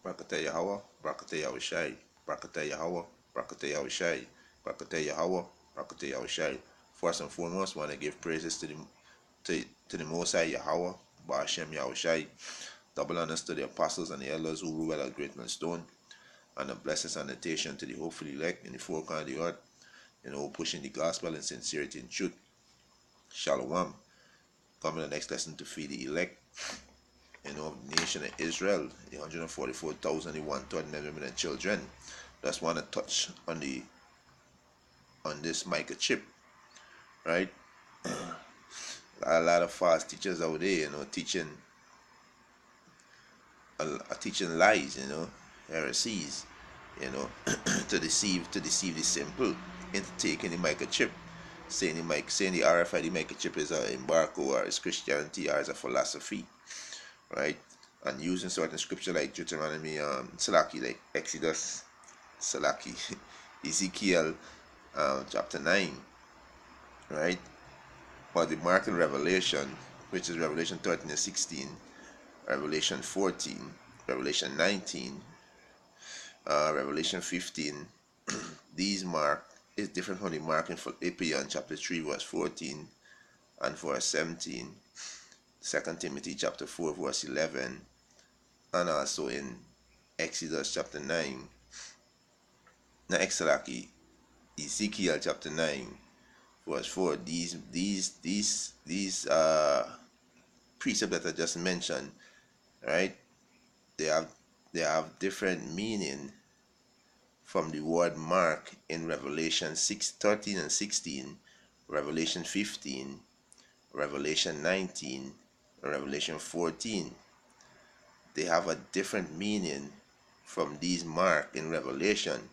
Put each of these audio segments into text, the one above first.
Barakatah Yahweh, Barakatah Yahushai, Barakatah Yahweh, Barakatah Yahushai, Barakatah Yahweh, Barakatah Yahushai. First and foremost, want to give praises to the Most High Yahweh, Ba'ashem Yahushai. Double honors to the apostles and the elders who rule at Great Millstone, and a blessed salutation to the hopefully elect in the four corners of the earth, pushing the gospel in sincerity and truth. Shalom. Coming the next lesson to feed the elect, the nation of Israel, the 144,000, the 1/3 men, women, and children. Just want to touch on this microchip, right? A lot of false teachers out there, teaching lies, heresies, to deceive the simple into taking the microchip, saying the RFID microchip is an embargo or is Christianity or is a philosophy, right? And using certain scripture like Deuteronomy, like Exodus, Ezekiel, chapter 9, right? Or the mark in Revelation, which is Revelation 13 and 16, Revelation 14, Revelation 19, Revelation 15. These mark is different from the mark in Philippians chapter 3 verse 14 and verse 17, 2 Timothy chapter 4 verse 11, and also in Exodus chapter 9, Ezekiel chapter 9 verse 4. These precepts that I just mentioned, right? They have different meaning from the word mark in Revelation 13 and 16, Revelation 15, Revelation 19, Revelation 14. They have a different meaning from these mark in Revelation.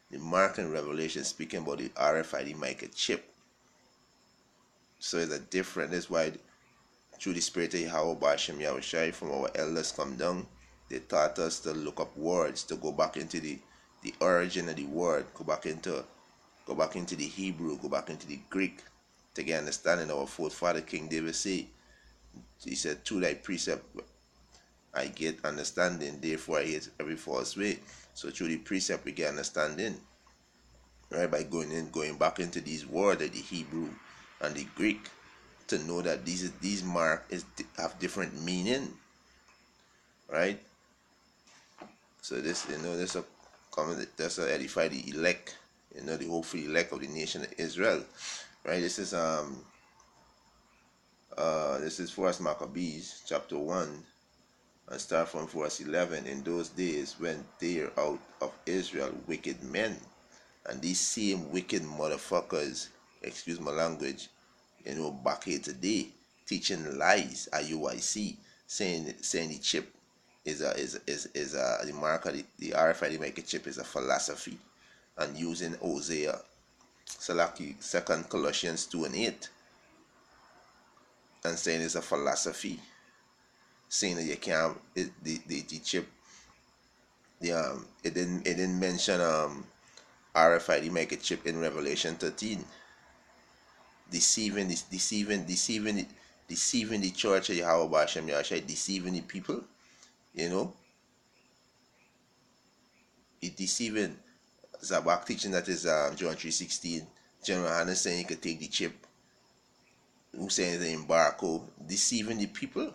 The mark in Revelation speaking about the RFID microchip. So it's a different. That's why through the Spirit of Yahweh Ba'ashem Yahushai, from our elders come down, they taught us to look up words, to go back into the origin of the word, go back into the Hebrew, go back into the Greek, to get understanding. Our forefather King David said, he said, through thy precept I get understanding, therefore I hate every false way. So through the precept we get understanding, right? By going back into these words of the Hebrew and the Greek, to know that these marks have different meaning, right? So this, this a comment, that's a edify the elect, the hopeful elect of the nation of Israel, right? This is First Maccabees chapter 1, and start from verse 11. In those days went there out of Israel wicked men, and these same wicked motherfuckers, excuse my language, back here today, teaching lies, IUIC, saying the chip is the mark of the RFID microchip is a philosophy, and using Hosea, Salaki, 2 Colossians 2 and 8, and saying it's a philosophy, saying that you can't the chip, it didn't mention RFID microchip in Revelation 13, deceiving the church of Yahweh Ba'ashem Yahushai, deceiving the people, it deceiving Zabak teaching that is John 3:16. General Hannah saying you could take the chip, who saying the embargo, deceiving the people,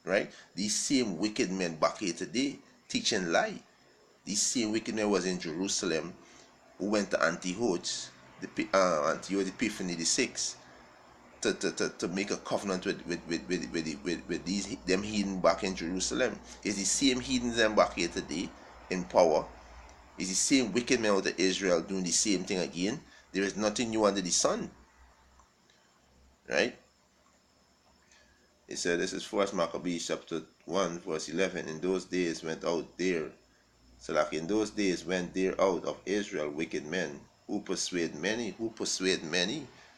right? These same wicked men back here today teaching lie. These same wicked men was in Jerusalem, who went to Antiochus, Antiochus Epiphany the 6th, to make a covenant with these them heathen back in Jerusalem. It's the same heathen them back here today in power. It's the same wicked men out of Israel doing the same thing again. There is nothing new under the sun, right? It said, this is First Maccabees chapter 1 verse 11. In those days went out there, so like in those days went there out of Israel wicked men who persuade many.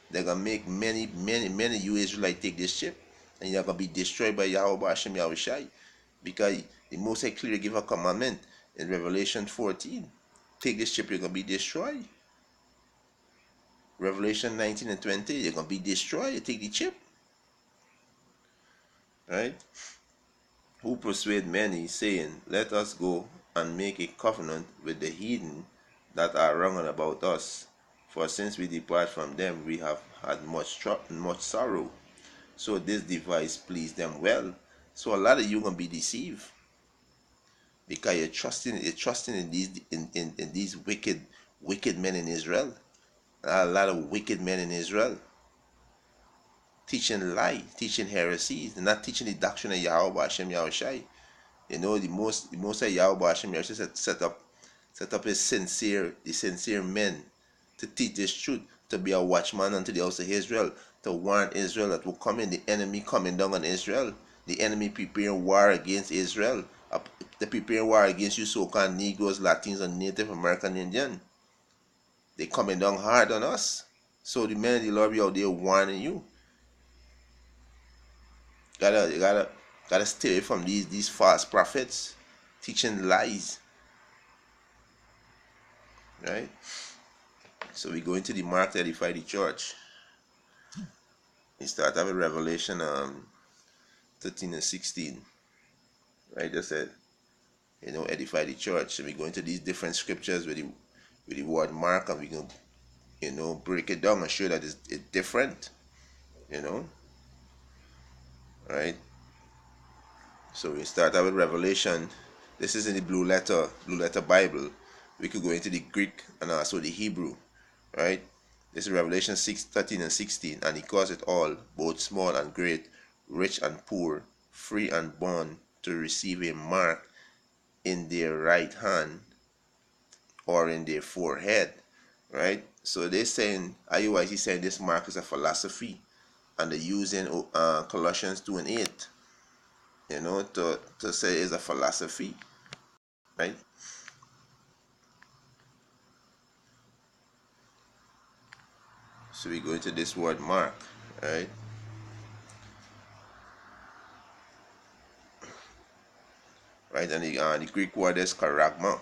They're gonna make many you Israelites take this ship, and you're gonna be destroyed by Yahweh Ba'ashem Yahushai, because the Most High clearly give a commandment in Revelation 14. Take this ship, you're gonna be destroyed. Revelation 19 and 20, you're gonna be destroyed. You take the chip, right? who persuade many, saying, Let us go and make a covenant with the heathen that are round about us. For since we depart from them, we have had much sorrow. So this device pleased them well. So a lot of you gonna be deceived because you're trusting in these wicked men in Israel. A lot of wicked men in Israel teaching lie, teaching heresies. They're not teaching the doctrine of Yahweh Hashem Yahushai. You know, the most of Yahweh Hashem Yahushai set up the sincere men to teach this truth, to be a watchman unto the house of Israel, to warn Israel that will come in, the enemy coming down on Israel, the enemy preparing war against Israel, they preparing war against you so-called Negroes, Latins, and Native American Indian. They coming down hard on us. So the men of the Lord be out there warning you. You gotta stay away from these false prophets teaching lies. Right? So we go into the mark to edify the church. We start with Revelation 13 and 16. Right? Just said, edify the church. So we go into these different scriptures with the word mark, and we can break it down and show that it's different. Right? So we start out with Revelation. This is in the blue letter Bible. We could go into the Greek and also the Hebrew. Right? This is Revelation 6:13 and 16. And he caused it all, both small and great, rich and poor, free and bond, to receive a mark in their right hand or in their forehead. Right? So they're saying, IUIC is saying this mark is a philosophy. And they're using Colossians 2 and 8, to say it's a philosophy. Right? So we go into this word mark, right? Right, and the Greek word is charagma,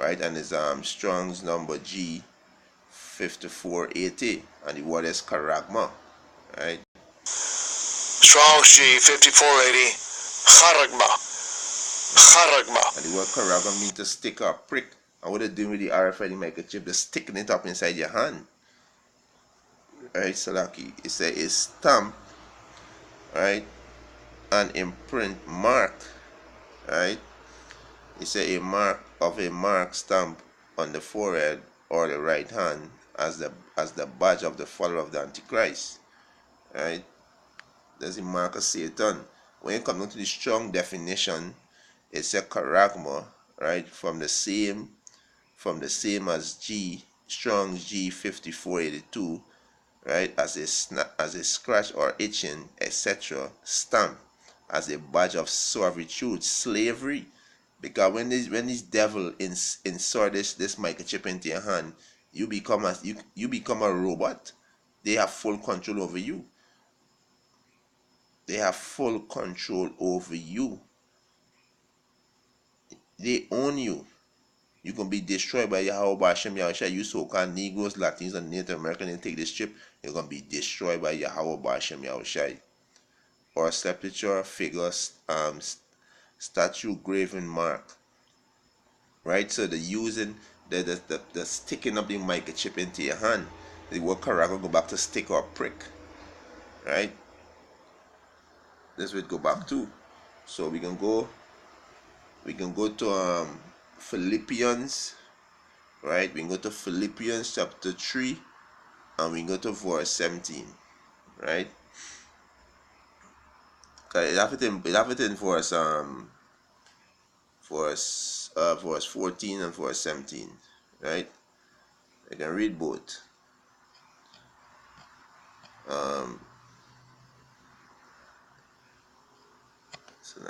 right? And it's Strong's number G 5480, and the word is charagma, right? Strong's G 5480, charagma. And the word charagma means to stick or prick. And what they're doing with the RFID microchip, they're sticking it up inside your hand. Right, so like it's a stamp, right, an imprint mark, right. It's a mark stamp on the forehead or the right hand as the badge of the follower of the Antichrist, right. There's a mark of Satan. When you come down to the strong definition, it's a charagma, right, from the same as Strong's G 5482. Right, as a scratch or itching, etc., stamp as a badge of servitude, slavery. Because when this devil insert this microchip into your hand, you become a robot. They have full control over you. They have full control over you. They own you. You can be destroyed by Yahweh Hashem Yahushai. You so-called Negroes, Latins, and Native Americans, and take this chip, you're going to be destroyed by Yahweh Hashem Yahushai. Or sculpture, figure, statue, graven mark. Right? So the using, the sticking up the microchip into your hand. The word charagma go back to stick or prick. Right? This would go back to. So we can go to Philippians, right? We can go to Philippians chapter 3, and we can go to verse 17, right? It have it in verse 14 and verse 17, right? I can read both. So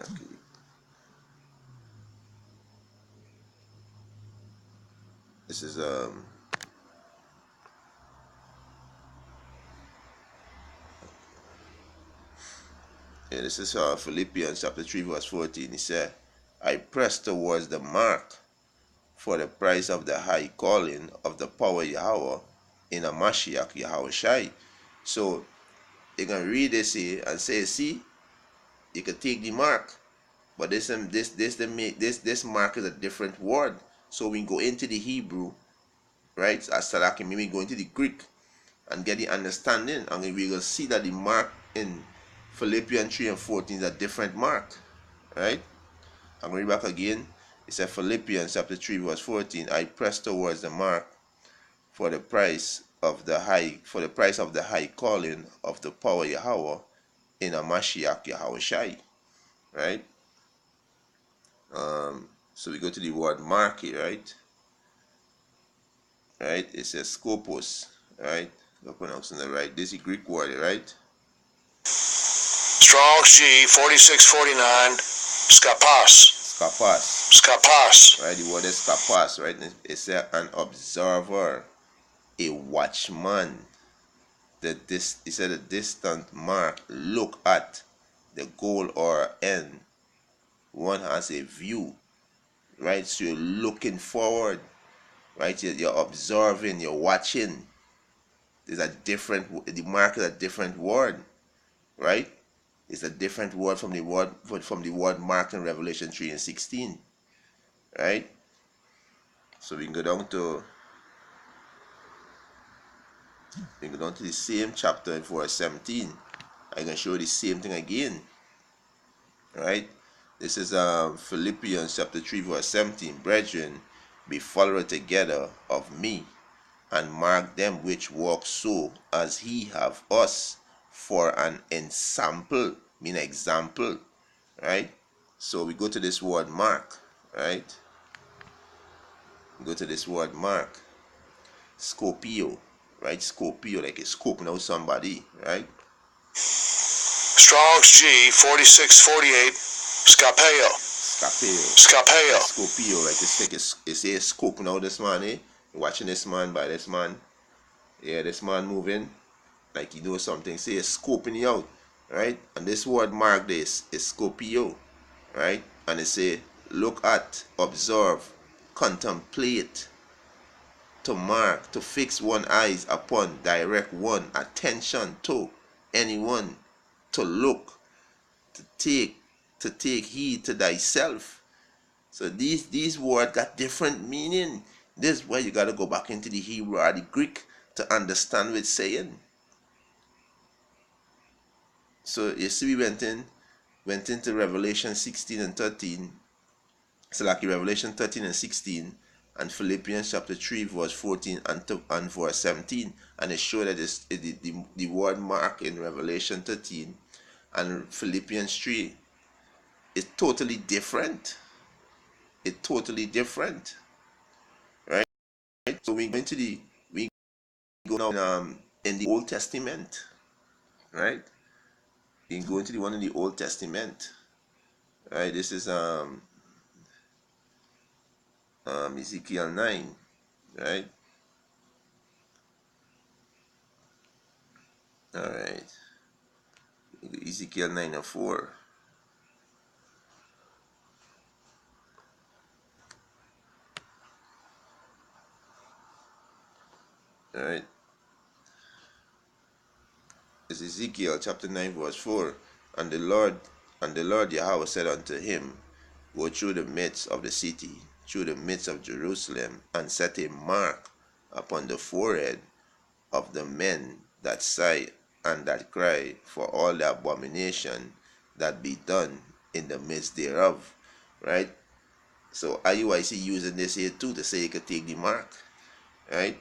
this is this is Philippians chapter 3 verse 14. He said, I press towards the mark for the prize of the high calling of the power Yahweh in a Mashiach Yahushai. So you can read this here and say, see, you can take the mark, But this mark is a different word. So we go into the Hebrew, right? As Salaki, maybe go into the Greek and get the understanding, and we will see that the mark in Philippians 3 and 14 is a different mark, right? I'm going back again. It said Philippians chapter 3 verse 14, I press towards the mark for the price of the high calling of the power Yahweh in a Mashiach Yahweh Shai, right? So we go to the word mark here, right? Right? It says scopus, right? You're pronouncing it right. This is a Greek word, right? Strong's G 4649. Skapas. Skapas. Right? The word is skapas, right? It says an observer, a watchman. It said a distant mark, look at the goal or end. One has a view, right? So you're looking forward, right? You're observing, you're watching. The mark is a different word, right? It's a different word from the word mark in Revelation 3 and 16, right? So we can go down to the same chapter in verse 17. I can show you the same thing again, right? This is Philippians chapter 3 verse 17. Brethren, be followers together of me, and mark them which walk so as he have us for an ensample, mean example, right? So we go to this word mark, right? We go to this word mark, scopio, right? Scopio, like a scoping out somebody, right? Strong's G 4648. Scapeo. Scopio, like it's a scoping out this man, eh? You're watching this man by this man. Yeah, this man moving like he knows something. Say it's scoping you out, right? And this word mark this is scopio, right? And it say look at, observe, contemplate, to mark, to fix one eyes upon, direct one attention to anyone, to look, to take heed to thyself. So these words got different meaning. This is why you gotta go back into the Hebrew or the Greek to understand what it's saying. So you see, we went into Revelation 16 and 13. So like Revelation 13 and 16, and Philippians chapter 3 verse 14 and verse 17, and it showed that the word mark in Revelation 13 and Philippians 3 is totally different. It's totally different, right? So we go now in the Old Testament, right? We go into the one in the Old Testament, right? This is Ezekiel 9, right? All right, Ezekiel 9 and 4. All right, it's Ezekiel chapter 9 verse 4. And the Lord Yahweh said unto him, go through the midst of the city, through the midst of Jerusalem, and set a mark upon the forehead of the men that sigh and that cry for all the abomination that be done in the midst thereof. Right? So IUIC using this here too to say you could take the mark. Right?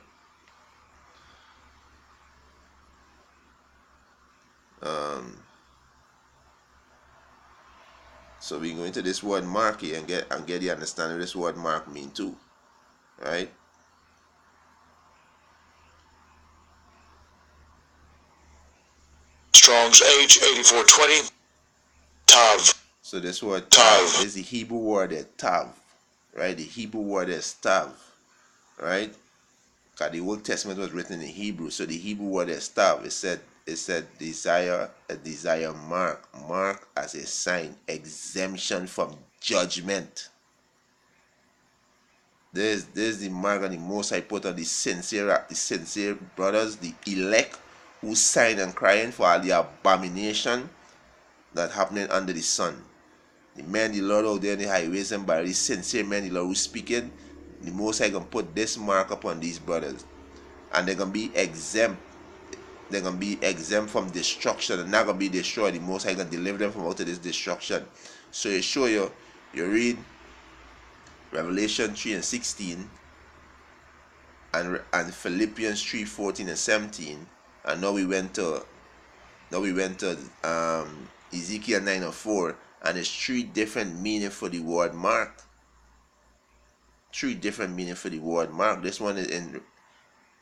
So we go into this word mark here and get the understanding of this word mark mean too. Right? Strong's H 8420. Tav. So this word tav is the Hebrew word tav, right? The Hebrew word is tav, right? Because the Old Testament was written in Hebrew, so the Hebrew word is tav. It said a desire mark as a sign, exemption from judgment. This is the mark and the most I put on the sincere brothers, the elect who sign and crying for all the abomination that happening under the sun. The men the Lord out there in the highways and by the sincere men the Lord who's speaking, the Most High gonna put this mark upon these brothers, and they're gonna be exempt. They're gonna be exempt from destruction. They're not gonna be destroyed. The Most High gonna deliver them from out of this destruction. So you show you read Revelation 3:16 and Philippians 3:14 and 17, and now we went to Ezekiel 9:4, and there's three different meanings for the word mark. Three different meanings for the word mark. This one is in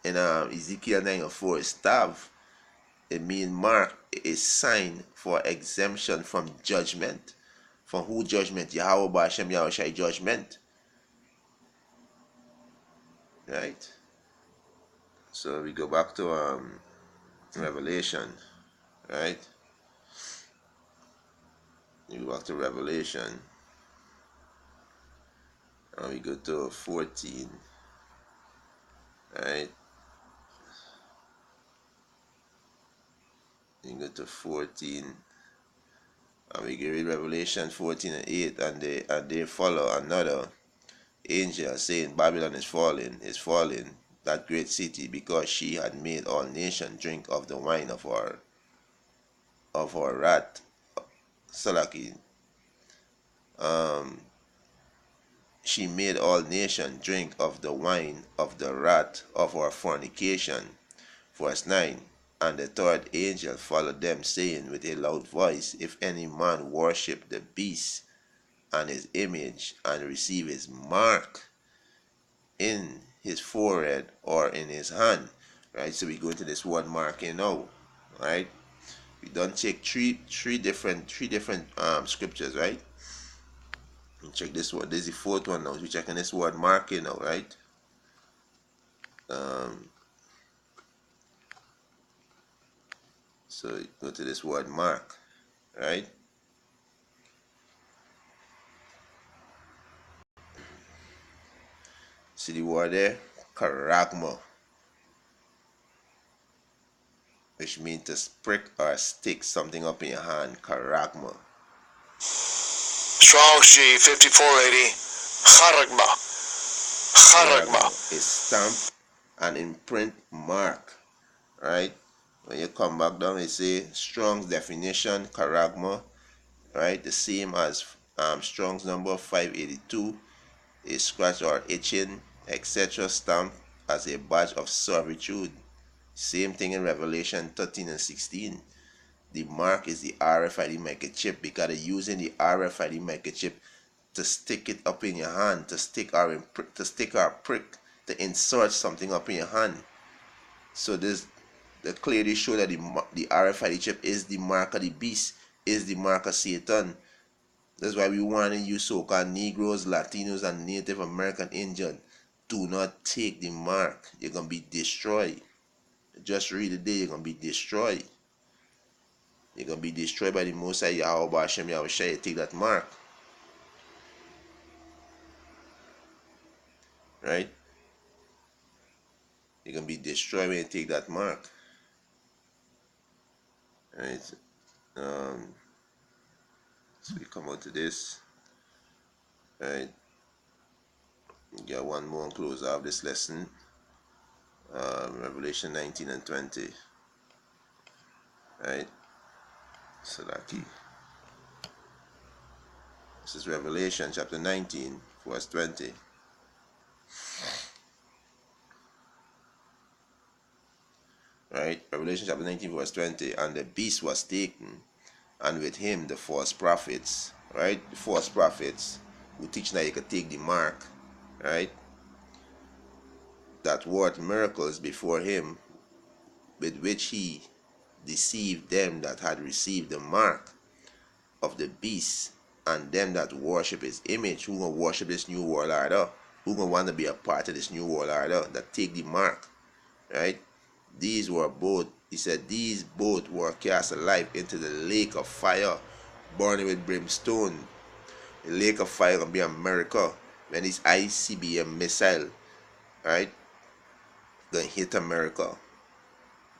Ezekiel 9:4 is stav. It means mark is sign for exemption from judgment. From who judgment? Yahweh Ba'ashem Yahushai judgment. Right? So we go back to Revelation. Right? We go back to Revelation. And we go to 14. Right? You go to 14. And we can read Revelation 14 and 8, and they follow another angel saying, Babylon is fallen, that great city, because she had made all nations drink of the wine of her wrath. Salaki. She made all nations drink of the wine of the wrath of her fornication. Verse 9. And the third angel followed them, saying with a loud voice, If any man worship the beast and his image, and receive his mark in his forehead or in his hand. Right? So we go into this word marking now. Right? We don't check three different scriptures, right? And check this one. This is the fourth one now. We're checking this word marking now, right? So go to this word mark, right? See the word there? Karagma, which means to prick or stick something up in your hand. Karagma. Strong's G 5480. Charagma. Charagma. Is stamp and imprint mark, right? When you come back down, it say Strong's definition, karagma, right? The same as Strong's number 582, a scratch or itching, etc. stamp as a badge of servitude. Same thing in Revelation 13 and 16. The mark is the RFID microchip, because they're using the RFID microchip to stick it up in your hand, to stick or prick, to insert something up in your hand. So this clearly show that the RFID chip is the mark of the beast, is the mark of Satan. That's why we want to use so-called Negroes, Latinos, and Native American Indians. Do not take the mark. You're going to be destroyed. Just read the day, you're going to be destroyed. You're going to be destroyed by the Most High Yahweh Ba'ashem Yahushai. Take that mark. Right? You're going to be destroyed when you take that mark. Right? So we come out to this. Right? We got one more and close out this lesson. Revelation 19 and 20. Right? So that key. This is Revelation chapter 19, verse 20. Right? Revelation chapter 19, verse 20. And the beast was taken, and with him the false prophets. Right? The false prophets who teach that you could take the mark. Right? That worked miracles before him, with which he deceived them that had received the mark of the beast, and them that worship his image. Who gonna worship this new world order? Who gonna want to be a part of this new world order that take the mark? Right? These were both, he said, these both were cast alive into the lake of fire, burning with brimstone. The lake of fire gonna be America when this ICBM missile, right, gonna hit America.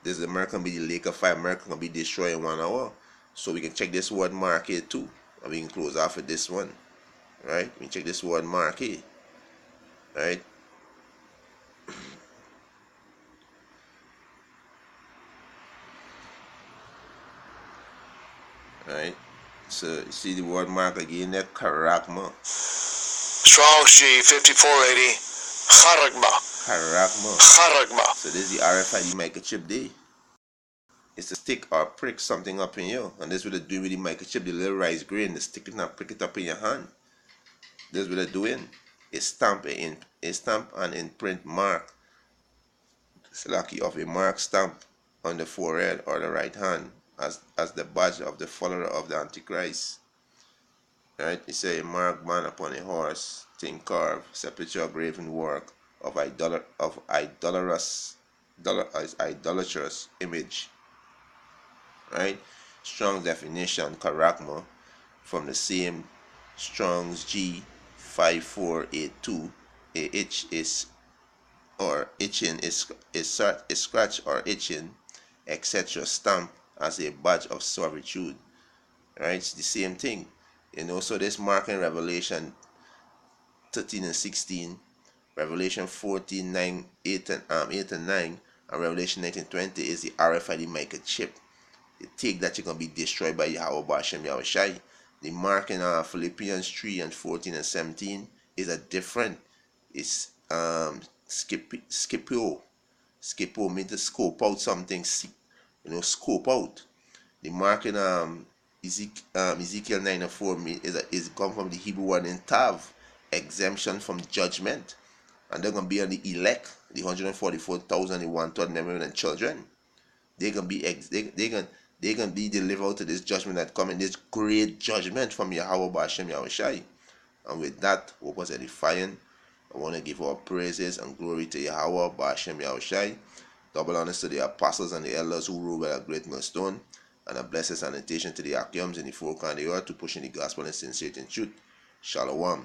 This America gonna be the lake of fire. America gonna be destroyed in 1 hour. So we can check this word mark here too. And we can close off with this one. Right? We check this word mark here. Right? Right? So you see the word mark again there, karakma. Strong's G 5480. Kharagba. Karakma. Kharagba. So this is the RFID microchip there. It's to stick or prick something up in you. And this is what they do with the microchip, the little rice grain, they stick it and prick it up in your hand. This is what they're doing. It's stamp an imprint mark. Lucky of a mark stamp on the forehead or the right hand as the badge of the follower of the Antichrist. Right? It say a marked man upon a horse, thing carved, sepulchre of graven work of idolatrous image. Right? Strong definition, karakma, from the same Strong's G 5482. A itch is or itching is scratch or itching, etc. stamp as a badge of servitude. Right? It's the same thing. So this mark in Revelation 13 and 16, Revelation 14, 9, 8 and 9, and Revelation 19:20 is the RFID microchip. The take that you're going to be destroyed by Yahweh Bashem Yahushai. The mark in Philippians 3 and 14 and 17 is a different. It's Scipio. Scipio means to scope out something, scope out. The mark in Ezekiel 9 and 4 is come from the Hebrew word in tav, exemption from judgment. And they're going to be on the elect, the 144,000, the one-third men and children. They can be they can be delivered out of this judgment that coming, this great judgment from Yahweh Bashem Yahushai. And with that, what was edifying, I want to give our praises and glory to Yahweh Bashem Yahushai. Double honors to the apostles and the elders who rule by a great millstone, and a blessed sanitation to the Akiums in the four corners of the earth to pushing the gospel in sincerity and truth. Shalom.